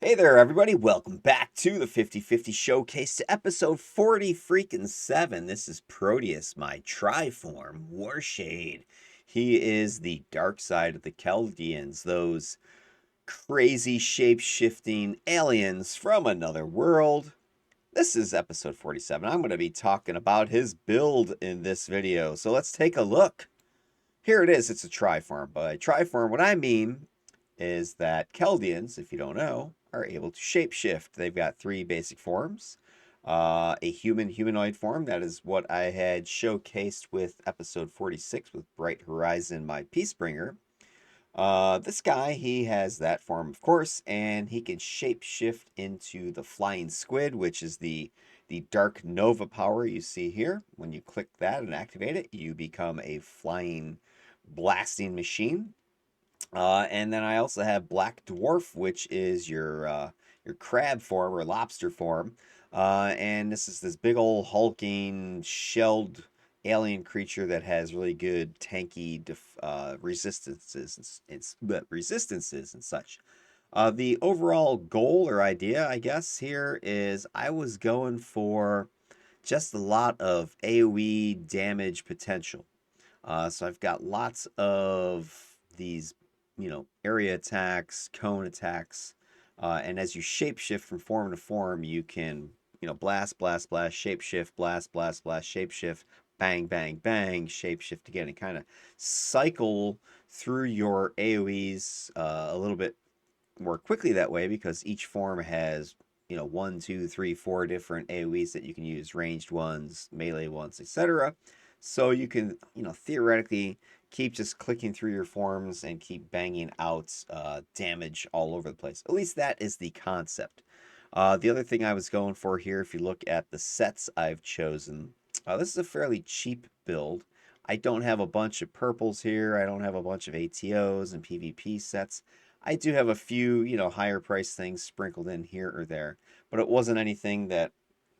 Hey there, everybody. Welcome back to the 50/50 Showcase to episode 40 freaking 7. This is Proteous, my Triform Warshade. He is the dark side of the Kheldians, those crazy shape-shifting aliens from another world. This is episode 47. I'm going to be talking about his build in this video. So let's take a look. Here it is. It's a Triform. By Triform, what I mean is that Kheldians, if you don't know, are able to shapeshift. They've got three basic forms. A humanoid form, that is what I had showcased with episode 46 with Bright Horizon, my Peacebringer. This guy, he has that form, of course, and he can shapeshift into the Flying Squid, which is the Dark Nova power you see here. When you click that and activate it, you become a flying blasting machine. And then I also have Black Dwarf, which is your crab form or lobster form. And this is this big old hulking shelled alien creature that has really good tanky resistances and such. The overall goal or idea, I guess, here is I was going for just a lot of AoE damage potential. So I've got lots of these, area attacks, cone attacks, and as you shapeshift from form to form, you can, blast, blast, blast, shapeshift, blast, blast, blast, shapeshift, bang, bang, bang, shapeshift again, and kind of cycle through your AoEs a little bit more quickly that way because each form has, one, two, three, four different AoEs that you can use, ranged ones, melee ones, etc. So you can, theoretically keep just clicking through your forms and keep banging out damage all over the place. At least that is the concept. The other thing I was going for here, if you look at the sets I've chosen, this is a fairly cheap build. I don't have a bunch of purples here. I don't have a bunch of ATOs and PvP sets. I do have a few, higher price things sprinkled in here or there, but it wasn't anything that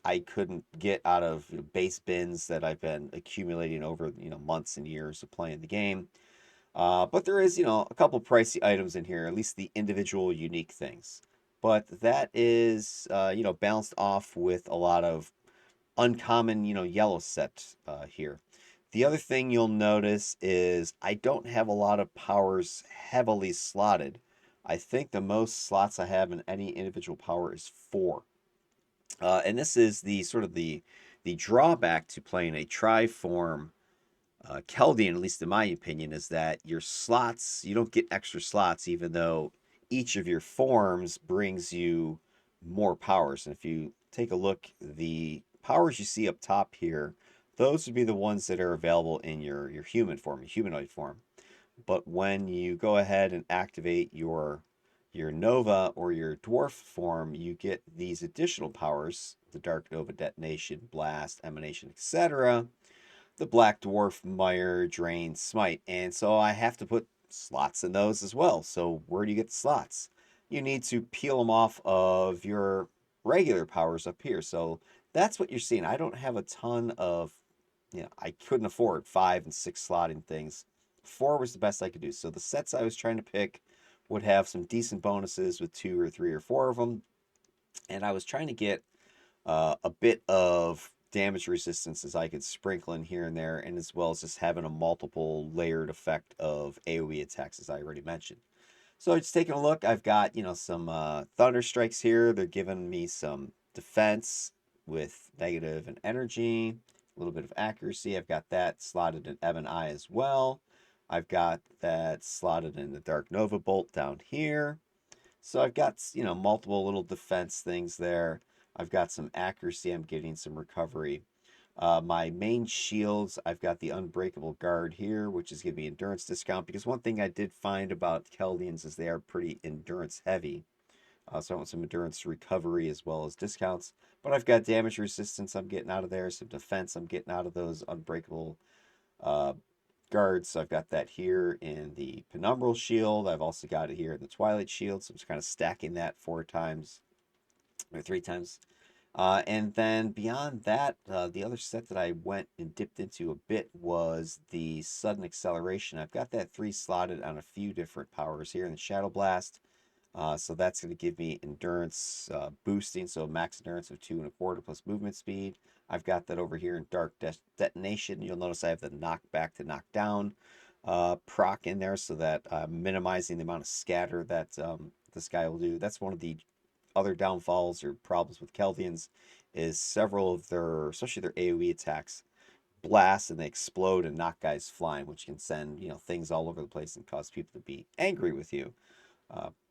I couldn't get out of base bins that I've been accumulating over, months and years of playing the game. But there is, a couple pricey items in here, at least the individual unique things. But that is, balanced off with a lot of uncommon, yellow set here. The other thing you'll notice is I don't have a lot of powers heavily slotted. I think the most slots I have in any individual power is 4. And this is the sort of the drawback to playing a triform Kheldian, at least in my opinion, is that your slots, you don't get extra slots, even though each of your forms brings you more powers. And if you take a look, the powers you see up top here, those would be the ones that are available in your human form, your humanoid form. But when you go ahead and activate your Nova or your Dwarf form, you get these additional powers, the Dark Nova Detonation, Blast, Emanation, etc., the Black Dwarf, Mire, Drain, Smite. And so I have to put slots in those as well. So where do you get the slots? You need to peel them off of your regular powers up here. So that's what you're seeing. I don't have a ton of, I couldn't afford 5 and 6 slotting things. 4 was the best I could do. So the sets I was trying to pick would have some decent bonuses with 2 or 3 or 4 of them. And I was trying to get a bit of damage resistance as I could sprinkle in here and there, and as well as just having a multiple layered effect of AoE attacks, as I already mentioned. So just taking a look, I've got, some Thunder Strikes here. They're giving me some defense with negative and energy, a little bit of accuracy. I've got that slotted in Ebon Eye as well. I've got that slotted in the Dark Nova Bolt down here. So I've got, multiple little defense things there. I've got some accuracy. I'm getting some recovery. My main shields, I've got the Unbreakable Guard here, which is giving me endurance discount. Because one thing I did find about Kheldians is they are pretty endurance heavy. So I want some endurance recovery as well as discounts. But I've got damage resistance I'm getting out of there. Some defense I'm getting out of those Unbreakable uh, guards. So I've got that here in the Penumbral Shield. I've also got it here in the Twilight Shield. So I'm just kind of stacking that 4 times or 3 times. And then beyond that, the other set that I went and dipped into a bit was the Sudden Acceleration. I've got that 3 slotted on a few different powers here in the Shadow Blast. So that's going to give me endurance boosting, so max endurance of 2.25 plus movement speed. I've got that over here in Dark Detonation. You'll notice I have the knockback to knockdown proc in there, so that minimizing the amount of scatter that this guy will do. That's one of the other downfalls or problems with Kheldians, is several of their, especially their AoE attacks, blast and they explode and knock guys flying, which can send things all over the place and cause people to be angry with you,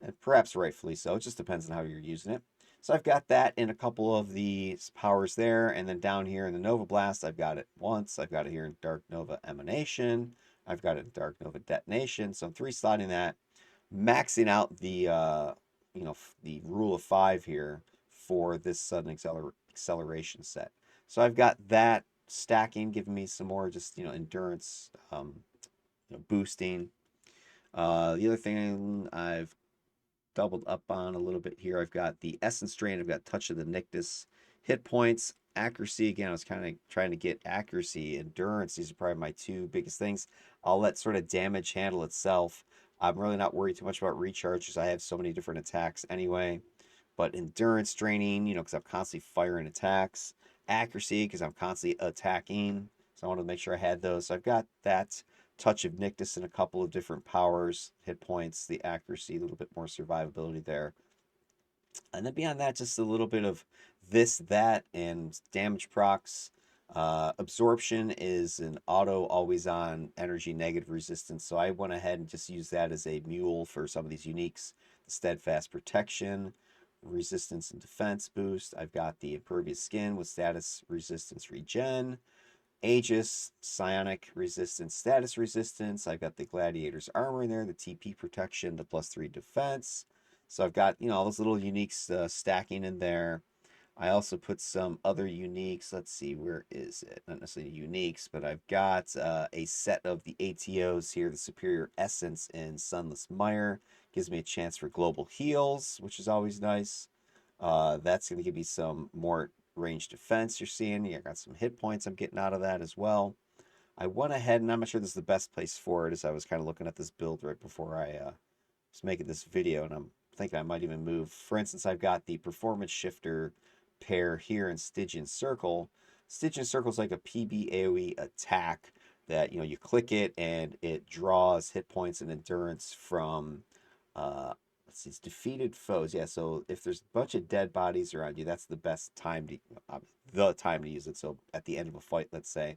and perhaps rightfully so. It just depends on how you're using it. So I've got that in a couple of the powers there, and then down here in the Nova Blast, I've got it once. I've got it here in Dark Nova Emanation. I've got it in Dark Nova Detonation. So I'm three slotting that, maxing out the the rule of five here for this sudden acceleration set. So I've got that stacking, giving me some more just endurance boosting. The other thing I've doubled up on a little bit here, I've got the Essence Drain, I've got Touch of the Nictus, hit points, accuracy. Again, I was kind of trying to get accuracy, endurance. These are probably my two biggest things. I'll let sort of damage handle itself. I'm really not worried too much about recharge because I have so many different attacks anyway. But endurance draining, because I'm constantly firing attacks. Accuracy, because I'm constantly attacking. So I wanted to make sure I had those. So I've got that Touch of Nictus in a couple of different powers, hit points, the accuracy, a little bit more survivability there. And then beyond that, just a little bit of this, that, and damage procs. Absorption is an auto, always on energy negative resistance. So I went ahead and just used that as a mule for some of these uniques. The steadfast protection, resistance and defense boost. I've got the impervious skin with status resistance regen. Aegis, psionic resistance, status resistance. I've got the gladiator's armor in there, the TP protection, the +3 defense. So I've got, all those little uniques stacking in there. I also put some other uniques. Let's see, where is it? Not necessarily uniques, but I've got a set of the ATOs here, the Superior Essence in Sunless Mire. Gives me a chance for global heals, which is always nice. That's going to give me some more range defense you're seeing. I got some hit points I'm getting out of that as well. I went ahead, and I'm not sure this is the best place for it, as I was kind of looking at this build right before I was making this video, and I'm thinking I might even move. For instance, I've got the Performance Shifter pair here in Stygian Circle. Stygian Circle is like a PB AoE attack that, you click it and it draws hit points and endurance from let's see, it's defeated foes. Yeah, so if there's a bunch of dead bodies around you, that's the best time to use it. So at the end of a fight, let's say.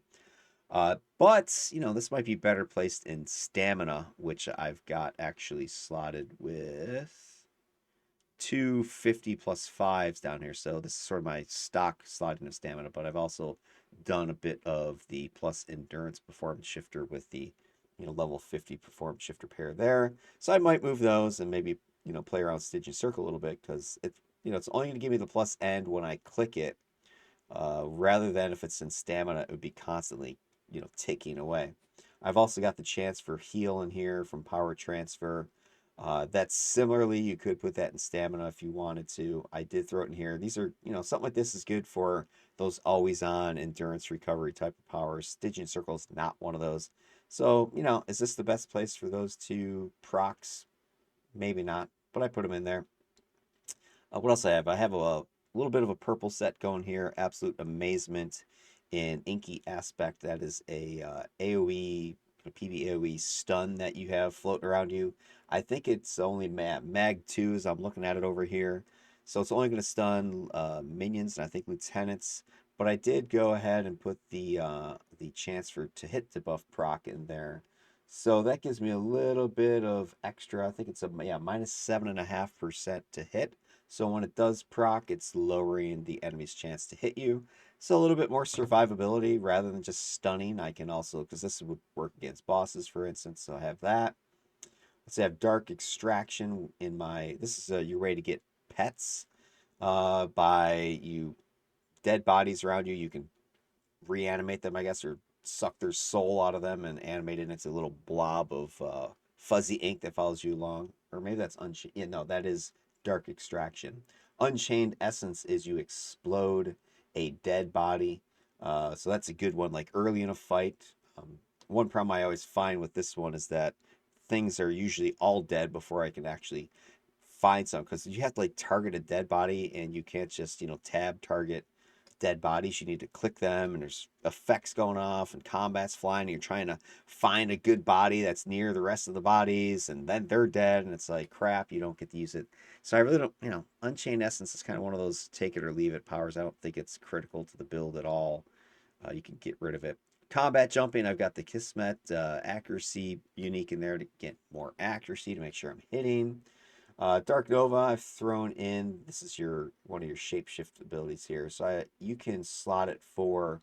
But this might be better placed in stamina, which I've got actually slotted with 250 plus fives down here. So this is sort of my stock slotting of stamina, but I've also done a bit of the plus endurance performance shifter with the level 50 performance shifter pair there. So I might move those and maybe play around Stygian Circle a little bit, because it's only going to give me the plus end when I click it, rather than if it's in stamina, it would be constantly ticking away. I've also got the chance for heal in here from power transfer. That's similarly, you could put that in stamina if you wanted to. I did throw it in here. These are, something like this is good for those always on endurance recovery type of powers. Stygian Circle is not one of those. So, is this the best place for those two procs? Maybe not, but I put them in there. What else I have? I have a little bit of a purple set going here. Absolute Amazement in Inky Aspect. That is a AoE, PB AoE stun that you have floating around you. I think it's only Mag 2 as I'm looking at it over here. So it's only going to stun minions and I think lieutenants. But I did go ahead and put the chance for to hit debuff proc in there. So that gives me a little bit of extra. I think it's a minus 7.5% to hit. So when it does proc, it's lowering the enemy's chance to hit you. So a little bit more survivability rather than just stunning. I can also, because this would work against bosses, for instance. So I have that. Let's say I have Dark Extraction in my. This is your way to get pets. By you dead bodies around you, you can reanimate them, I guess, or suck their soul out of them and animate it into a little blob of fuzzy ink that follows you along. Or maybe that's Unchained. Yeah, no, that is Dark Extraction. Unchained Essence is you explode a dead body. So that's a good one, like early in a fight. One problem I always find with this one is that things are usually all dead before I can actually find some because you have to like target a dead body and you can't just, tab target dead bodies. You need to click them and there's effects going off and combat's flying and you're trying to find a good body that's near the rest of the bodies and then they're dead and it's like crap, you don't get to use it. So I really don't, Unchained Essence is kind of one of those take it or leave it powers. I don't think it's critical to the build at all. You can get rid of it. Combat jumping, I've got the Kismet accuracy unique in there to get more accuracy to make sure I'm hitting. Dark Nova, I've thrown in. This is your one of your shapeshift abilities here, so you can slot it for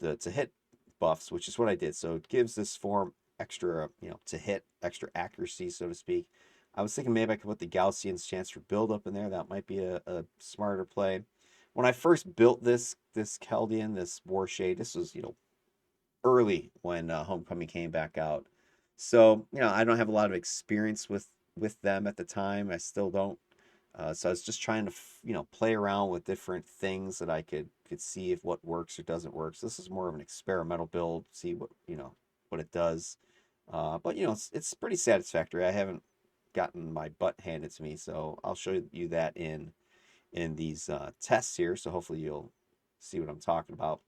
the to hit buffs, which is what I did. So it gives this form extra, to hit extra accuracy, so to speak. I was thinking maybe I could put the Gaussian's chance for build up in there. That might be a smarter play. When I first built this Kheldian, this Warshade, this was early when Homecoming came back out. So, I don't have a lot of experience with them at the time. I still don't. So I was just trying to, play around with different things that I could see if what works or doesn't work. So this is more of an experimental build, see what it does. But it's pretty satisfactory. I haven't gotten my butt handed to me, so I'll show you that in these tests here. So hopefully you'll see what I'm talking about.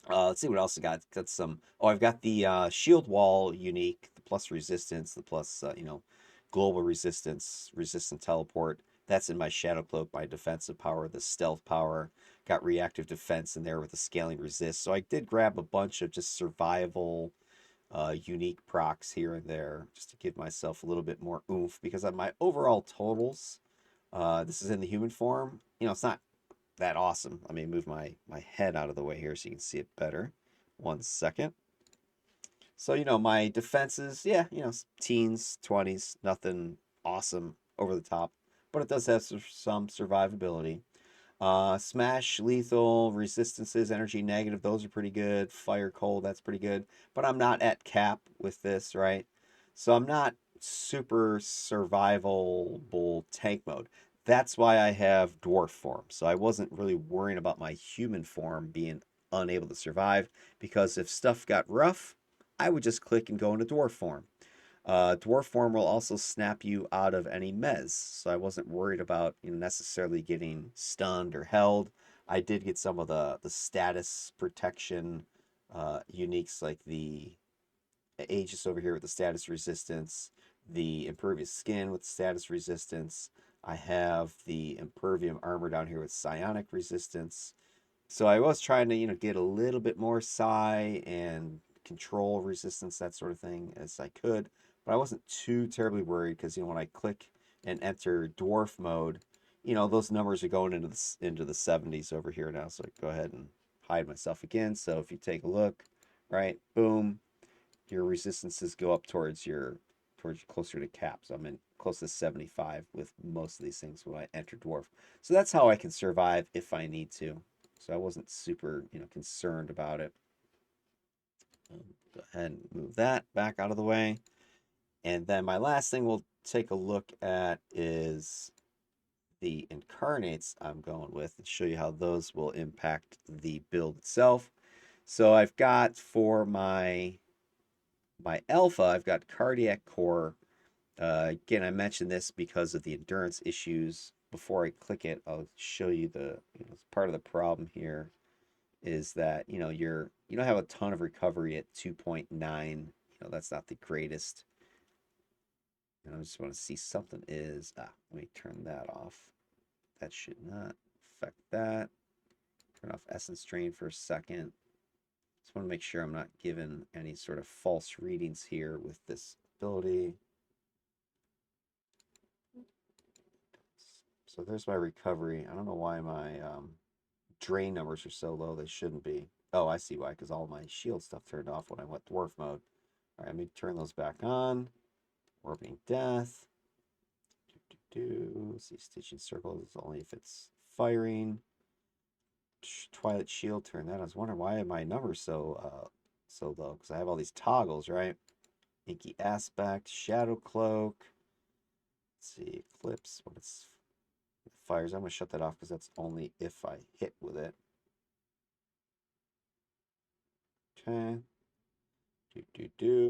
Let's see what else I got. Got some. Oh, I've got the shield wall unique, the plus resistance, the plus global resistance, resistant teleport. That's in my shadow cloak, my defensive power, the stealth power. Got reactive defense in there with the scaling resist. So I did grab a bunch of just survival unique procs here and there just to give myself a little bit more oomph because of my overall totals. This is in the human form. It's not that awesome. Let me move my head out of the way here so you can see it better. 1 second. So, my defenses, yeah, teens, 20s, nothing awesome over the top, but it does have some survivability. Smash, lethal, resistances, energy negative, those are pretty good. Fire, cold, that's pretty good. But I'm not at cap with this, right? So I'm not super survivable tank mode. That's why I have dwarf form. So I wasn't really worrying about my human form being unable to survive because if stuff got rough, I would just click and go into dwarf form. Dwarf form will also snap you out of any mez, so I wasn't worried about necessarily getting stunned or held. I did get some of the status protection uniques like the Aegis over here with the status resistance, the Impervious Skin with status resistance. I have the Impervium armor down here with psionic resistance. So I was trying to, get a little bit more psi and control resistance, that sort of thing, as I could. But I wasn't too terribly worried because, when I click and enter dwarf mode, those numbers are going into the 70s over here now. So I go ahead and hide myself again. So if you take a look, right, boom, your resistances go up towards closer to cap. So I'm in close to 75 with most of these things when I enter dwarf. So that's how I can survive if I need to. So I wasn't super, concerned about it. Go ahead and move that back out of the way. And then my last thing we'll take a look at is the incarnates I'm going with and show you how those will impact the build itself. So I've got for my alpha, I've got cardiac core. Again, I mentioned this because of the endurance issues. Before I click it, I'll show you part of the problem here is that you don't have a ton of recovery at 2.9. That's not the greatest. And I just want to see something is let me turn that off. That should not affect that. Turn off essence drain for a second. Just want to make sure I'm not given any sort of false readings here with this ability. So there's my recovery. I don't know why my drain numbers are so low. They shouldn't be. Oh, I see why, because all my shield stuff turned off when I went dwarf mode. All right, let me turn those back on. Warping Death. See, Stitching Circles only if it's firing. Twilight Shield, turn that on. I was wondering why my numbers so low, because I have all these toggles, right? Inky Aspect, Shadow Cloak. Let's see, Eclipse, when it fires. I'm going to shut that off because that's only if I hit with it. Okay.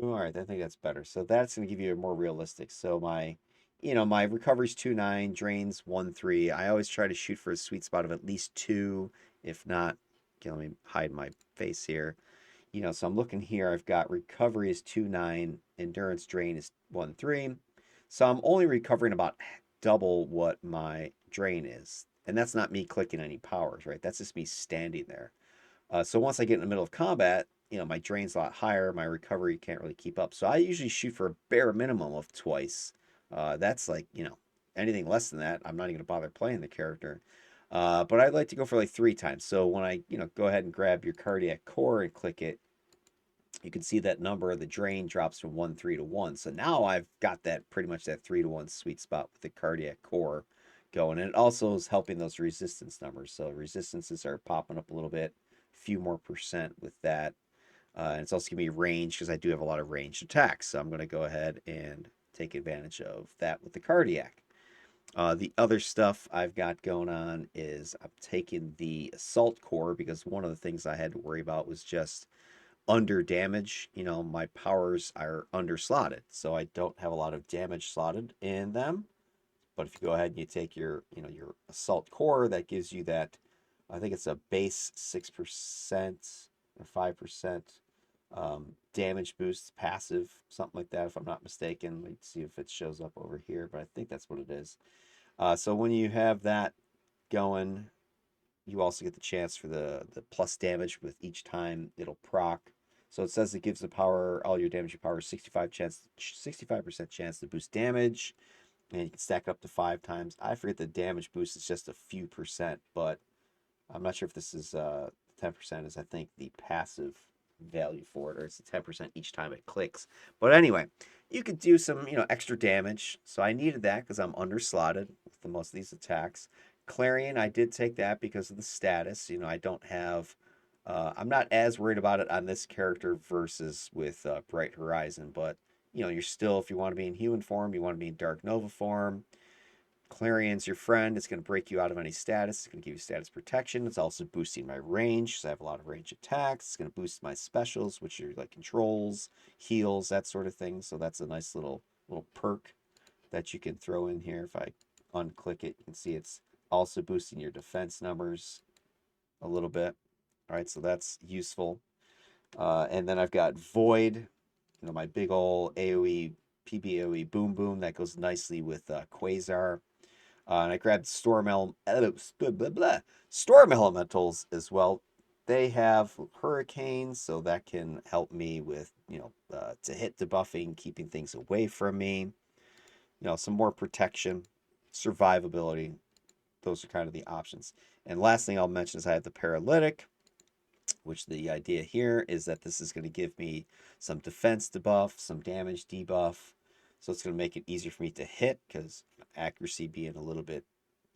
All right, I think that's better. So that's going to give you a more realistic. So my my recovery's 2.9, drains 1.3. I always try to shoot for a sweet spot of at least 2, if not, okay, let me hide my face here. So I'm looking here. I've got recovery is 2.9, endurance drain is 1.3. So I'm only recovering about double what my drain is. And that's not me clicking any powers, right? That's just me standing there. So once I get in the middle of combat, my drain's a lot higher. My recovery can't really keep up. So I usually shoot for a bare minimum of twice. That's like, anything less than that, I'm not even going to bother playing the character. But I'd like to go for like 3 times. So when I, go ahead and grab your cardiac core and click it, you can see that number of the drain drops from 1.3 to 1. So now I've got that pretty much that 3 to 1 sweet spot with the cardiac core going. And it also is helping those resistance numbers. So resistances are popping up a little bit, a few more percent with that. And it's also giving me range because I do have a lot of ranged attacks. So I'm going to go ahead and take advantage of that with the cardiac. The other stuff I've got going on is I'm taking the assault core because one of the things I had to worry about was just under damage. My powers are under slotted, so I don't have a lot of damage slotted in them. But if you go ahead and you take your assault core, that gives you that. I think it's a base 6% or 5% damage boost, passive, something like that. If I'm not mistaken, let's see if it shows up over here. But I think that's what it is. So when you have that going, you also get the chance for the plus damage with each time it'll proc. So it says it gives the power, all your damage power 65% chance to boost damage, and you can stack it up to 5 times. I forget the damage boost is just a few percent, but I'm not sure if this is 10% is I think the passive value for it, or it's 10% each time it clicks. But anyway, you could do some extra damage. So I needed that because I'm underslotted with the most of these attacks. Clarion, I did take that because of the status. I don't have. I'm not as worried about it on this character versus with Bright Horizon, but you're still, if you want to be in human form, you want to be in Dark Nova form. Clarion's your friend. It's going to break you out of any status. It's going to give you status protection. It's also boosting my range, so I have a lot of range attacks. It's going to boost my specials, which are like controls, heals, that sort of thing. So that's a nice little perk that you can throw in here. If I unclick it, you can see it's also boosting your defense numbers a little bit. All right, so that's useful. And then I've got Void, my big ol' AoE, PBAoE boom boom that goes nicely with Quasar. And I grabbed storm elementals as well. They have hurricanes, so that can help me with to hit debuffing, keeping things away from me. Some more protection, survivability. Those are kind of the options. And last thing I'll mention is I have the paralytic, which the idea here is that this is going to give me some defense debuff, some damage debuff. So it's going to make it easier for me to hit because accuracy being a little bit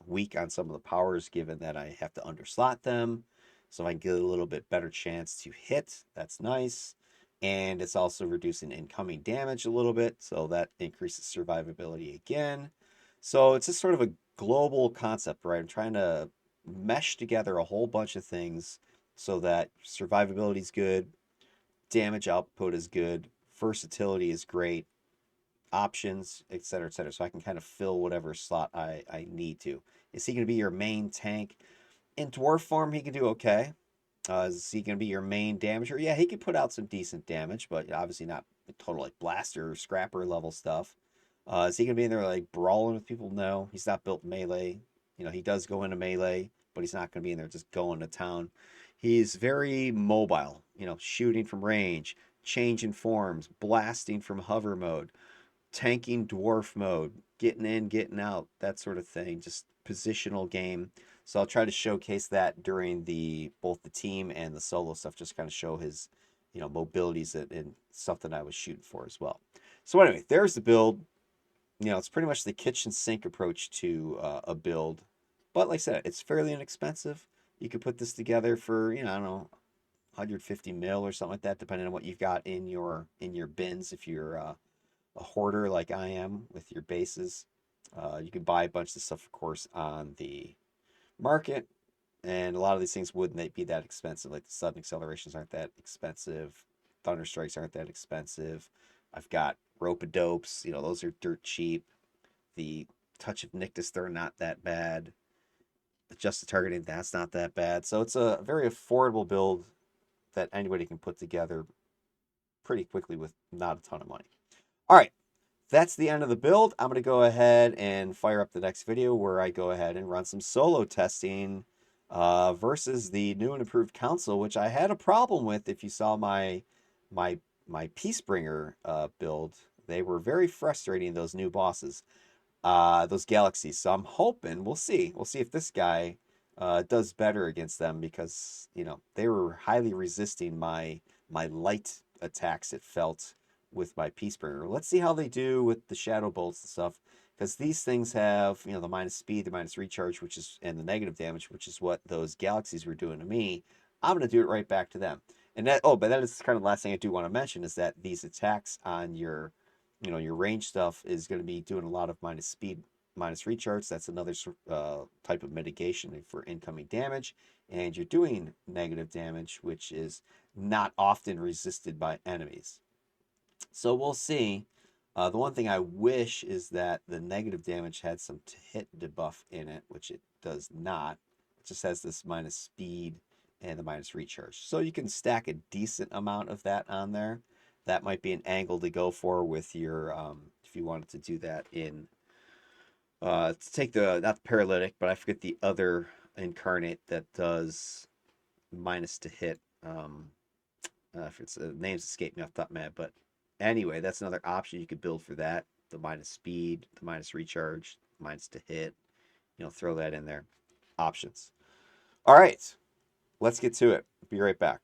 weak on some of the powers given that I have to underslot them. So if I can get a little bit better chance to hit, that's nice. And it's also reducing incoming damage a little bit, so that increases survivability again. So it's just sort of a global concept, right? I'm trying to mesh together a whole bunch of things so that survivability is good, damage output is good, versatility is great, options, etc., etc. So I can kind of fill whatever slot I need to. Is he going to be your main tank? In dwarf form, he can do okay. Is he going to be your main damager? Yeah, he can put out some decent damage, but obviously not total like blaster or scrapper level stuff. Is he going to be in there like brawling with people? No, he's not built melee. He does go into melee, but he's not going to be in there just going to town. He's very mobile, shooting from range, changing forms, blasting from hover mode, tanking dwarf mode, getting in, getting out, that sort of thing. Just positional game. So I'll try to showcase that during both the team and the solo stuff. Just kind of show his, mobilities and stuff that I was shooting for as well. So anyway, there's the build. It's pretty much the kitchen sink approach to a build, but like I said, it's fairly inexpensive. You could put this together for, I don't know, 150 mil or something like that, depending on what you've got in your bins. If you're a hoarder like I am with your bases, you can buy a bunch of stuff, of course, on the market, and a lot of these things wouldn't be that expensive. Like the sudden accelerations aren't that expensive, thunder strikes aren't that expensive. I've got rope a dopes, those are dirt cheap. The touch of Nictus, they're not that bad. Adjusted targeting, that's not that bad. So it's a very affordable build that anybody can put together pretty quickly with not a ton of money. All right, that's the end of the build. I'm going to go ahead and fire up the next video where I go ahead and run some solo testing versus the new and improved council, which I had a problem with. If you saw my my Peacebringer build, they were very frustrating, those new bosses, those galaxies. So I'm hoping we'll see if this guy does better against them, because you know they were highly resisting my light attacks. It felt with my Peacebringer. Let's see how they do with the shadow bolts and stuff, because these things have, you know, the minus speed, the minus recharge, which is, and the negative damage, which is what those galaxies were doing to me. I'm gonna do it right back to them. And that, oh, but that is kind of the last thing I do want to mention, is that these attacks on your, you know, your range stuff is going to be doing a lot of minus speed, minus recharge. That's another type of mitigation for incoming damage. And you're doing negative damage, which is not often resisted by enemies. So we'll see. The one thing I wish is that the negative damage had some hit debuff in it, which it does not. It just has this minus speed and the minus recharge. So you can stack a decent amount of that on there. That might be an angle to go for with your, if you wanted to do that in, to take the, not the paralytic, but I forget the other incarnate that does minus to hit. If it's names escape me off the top of my head, but anyway, that's another option you could build for that. The minus speed, the minus recharge, minus to hit. You know, throw that in there. Options. All right, let's get to it. Be right back.